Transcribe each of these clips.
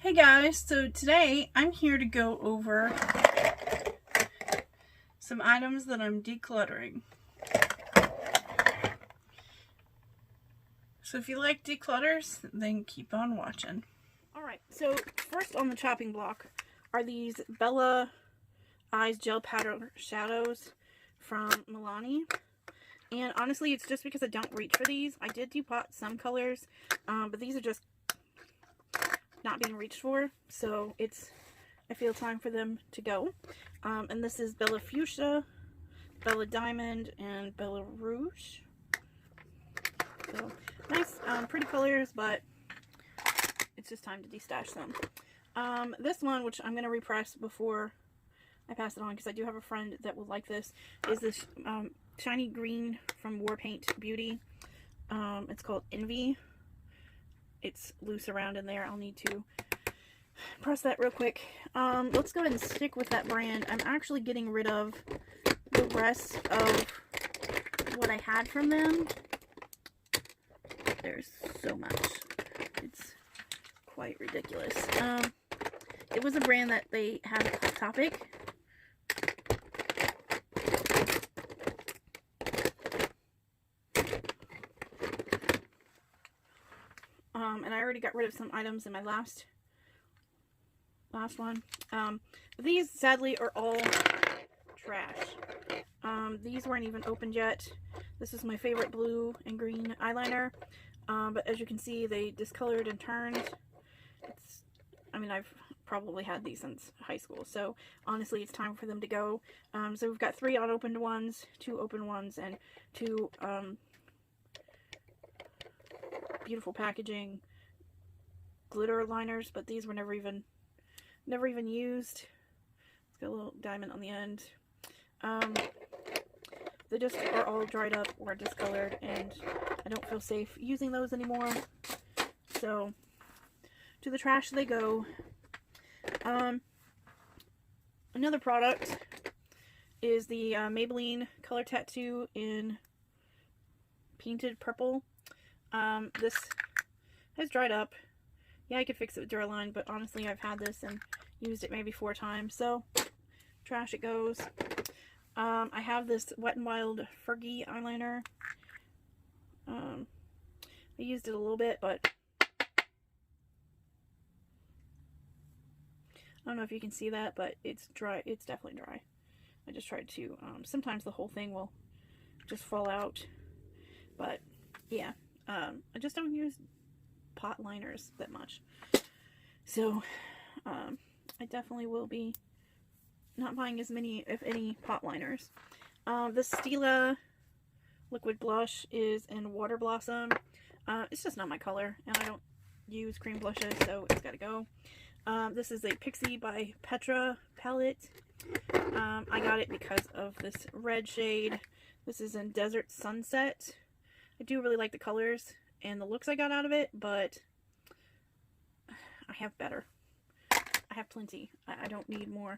Hey guys, so today I'm here to go over some items that I'm decluttering. So if you like declutters, then keep on watching. Alright, so first on the chopping block are these Bella Eyes Gel Powder Shadows from Milani. And honestly, it's just because I don't reach for these. I did depot some colors, but these are just not being reached for, so I feel time for them to go. And this is Bella Fuchsia, Bella Diamond, and Bella Rouge. So nice, pretty colors, but it's just time to destash them. This one, which I'm going to repress before I pass it on, because I do have a friend that will like this, is this shiny green from War Paint Beauty. It's called Envy. It's loose around in there. I'll need to press that real quick. Let's go ahead and stick with that brand. I'm actually getting rid of the rest of what I had from them. There's so much. It's quite ridiculous. It was a brand that they had a Hot Topic. And I already got rid of some items in my last one. These sadly are all trash. These weren't even opened yet. This is my favorite blue and green eyeliner, but as you can see, they discolored and turned. I've probably had these since high school, so honestly it's time for them to go. So we've got 3 unopened ones, 2 open ones, and 2 beautiful packaging glitter liners, but these were never even used. It's got a little diamond on the end. They just are all dried up or discolored, and I don't feel safe using those anymore. So to the trash they go. Another product is the Maybelline Color Tattoo in Painted Purple. This has dried up. Yeah, I could fix it with Duraline, but honestly, I've had this and used it maybe 4 times, so trash it goes. I have this Wet n Wild Fergie eyeliner. I used it a little bit, but I don't know if you can see that, but it's dry. It's definitely dry. I just tried to, sometimes the whole thing will just fall out, but yeah. I just don't use pot liners that much. So, I definitely will be not buying as many, if any, pot liners. This Stila liquid blush is in Water Blossom. It's just not my color, and I don't use cream blushes, so it's gotta go. This is a Pixie by Petra palette. I got it because of this red shade. This is in Desert Sunset. I do really like the colors and the looks I got out of it, but I have better. I have plenty. I don't need more.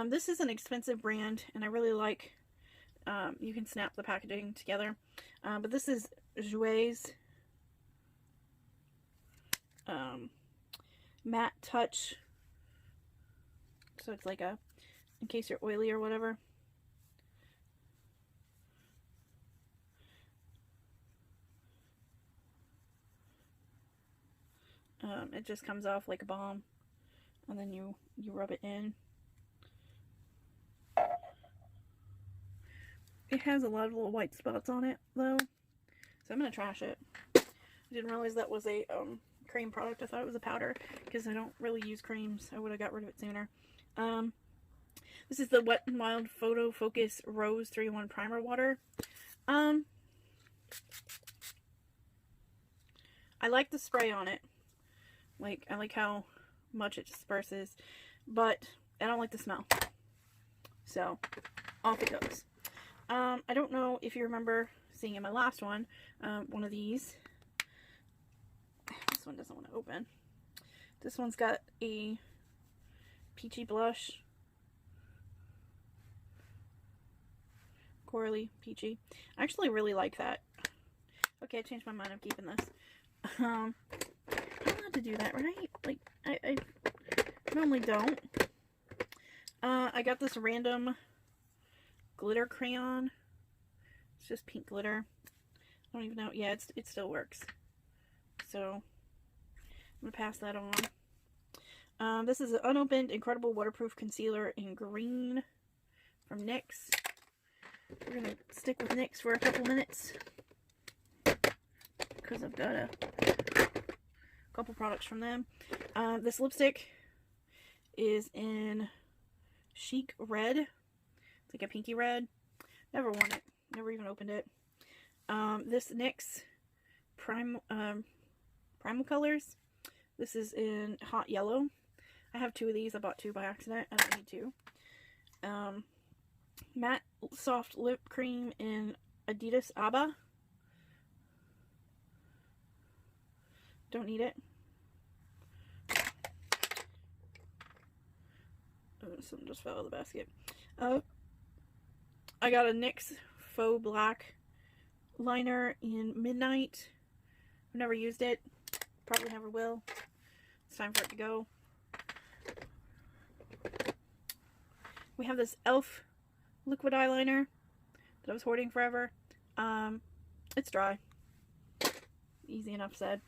This is an expensive brand, and I really like, you can snap the packaging together. But this is Jouer's Matte Touch. So it's like a, in case you're oily or whatever. It just comes off like a bomb, and then you rub it in. It has a lot of little white spots on it, though, so I'm gonna trash it. I didn't realize that was a cream product. I thought it was a powder, because I don't really use creams. I would have got rid of it sooner. This is the Wet n Wild Photo Focus Rose 3-in-1 Primer Water. I like the spray on it. I like how much it disperses, but I don't like the smell. So, off it goes. I don't know if you remember seeing in my last one, one of these. This one doesn't want to open. This one's got a peachy blush. Corally peachy. I actually really like that. Okay, I changed my mind. I'm keeping this. I'm allowed to do that, right? Like, I normally don't. I got this random glitter crayon. It's just pink glitter. I don't even know. Yeah, it still works. So I'm gonna pass that on. This is an unopened Incredible Waterproof Concealer in green from NYX. We're gonna stick with NYX for a couple minutes because I've got a couple products from them. This lipstick is in Chic Red. It's like a pinky red. Never worn it. Never even opened it. This NYX Primal Colors. This is in Hot Yellow. I have two of these. I bought two by accident. I don't need two. Matte Soft Lip Cream in Adidas ABBA. Don't need it. Oh, something just fell out of the basket. I got a NYX Faux Black liner in Midnight. I've never used it. Probably never will. It's time for it to go. We have this e.l.f. liquid eyeliner that I was hoarding forever. It's dry. Easy enough said.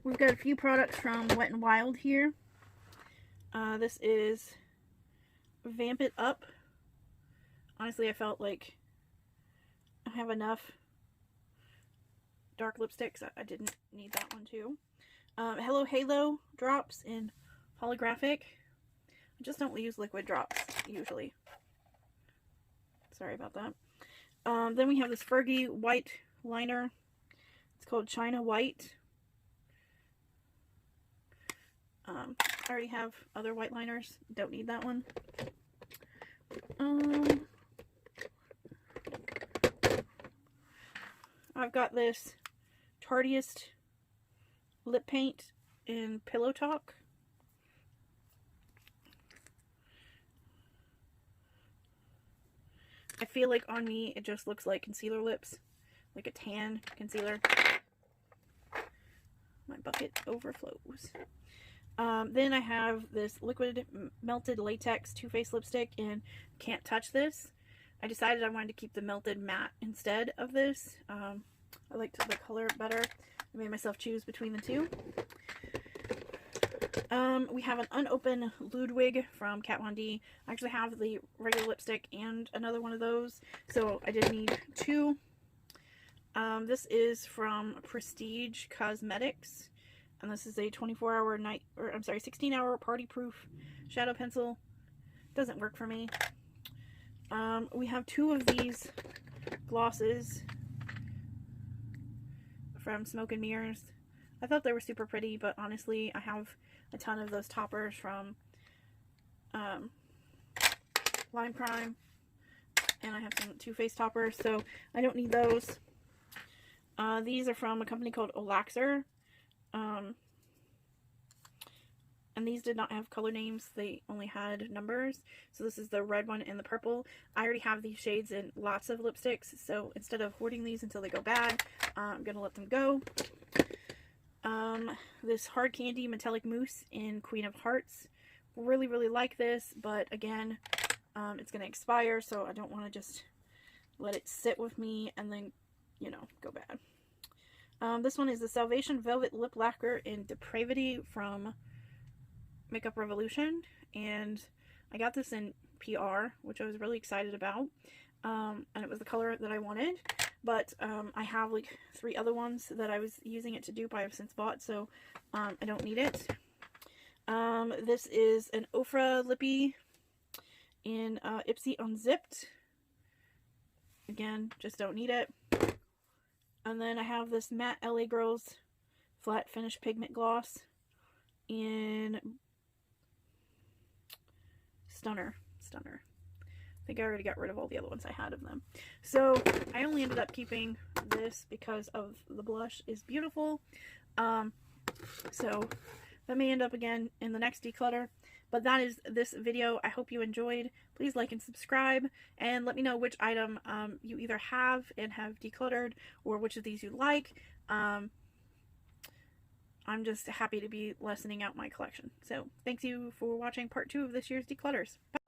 We've got a few products from Wet n Wild here. This is Vamp It Up. Honestly, I felt like I have enough dark lipsticks. I didn't need that one too. Hello Halo drops in holographic. I just don't use liquid drops usually. Sorry about that. Then we have this Fergie white liner. It's called China White. I already have other white liners. Don't need that one. I've got this Tardiest lip paint in Pillow Talk. I feel like on me it just looks like concealer lips, like a tan concealer. My bucket overflows. Then I have this liquid melted latex Too Faced lipstick in Can't Touch This. I decided I wanted to keep the melted matte instead of this. I liked the color better. I made myself choose between the two. We have an unopened Ludwig from Kat Von D. I actually have the regular lipstick and another one of those, so I did need two. This is from Prestige Cosmetics, and this is a 24-hour night, or I'm sorry, 16-hour party-proof shadow pencil. Doesn't work for me. We have two of these glosses from Smoke and Mirrors. I thought they were super pretty, but honestly, I have a ton of those toppers from Lime Crime, and I have some Too Faced toppers, so I don't need those. These are from a company called Olaxer, and these did not have color names. They only had numbers. So this is the red one and the purple. I already have these shades in lots of lipsticks, so instead of hoarding these until they go bad, I'm gonna let them go. This Hard Candy Metallic Mousse in Queen of Hearts. Really, really like this, but again, it's gonna expire, so I don't want to just let it sit with me and then, you know, go bad. This one is the Salvation Velvet Lip Lacquer in Depravity from Makeup Revolution, and I got this in PR, which I was really excited about, and it was the color that I wanted, but I have like 3 other ones that I was using it to dupe I have since bought, so I don't need it. This is an Ofra Lippy in Ipsy Unzipped. Again, just don't need it. And then I have this matte LA Girls Flat Finish Pigment Gloss in Stunner. I think I already got rid of all the other ones I had of them. So I only ended up keeping this because of the blush is beautiful. So that may end up again in the next declutter. But that is this video. I hope you enjoyed. Please like and subscribe, and let me know which item you either have and have decluttered, or which of these you like. I I'm just happy to be lessening out my collection. So thanks you for watching part 2 of this year's declutters. Bye.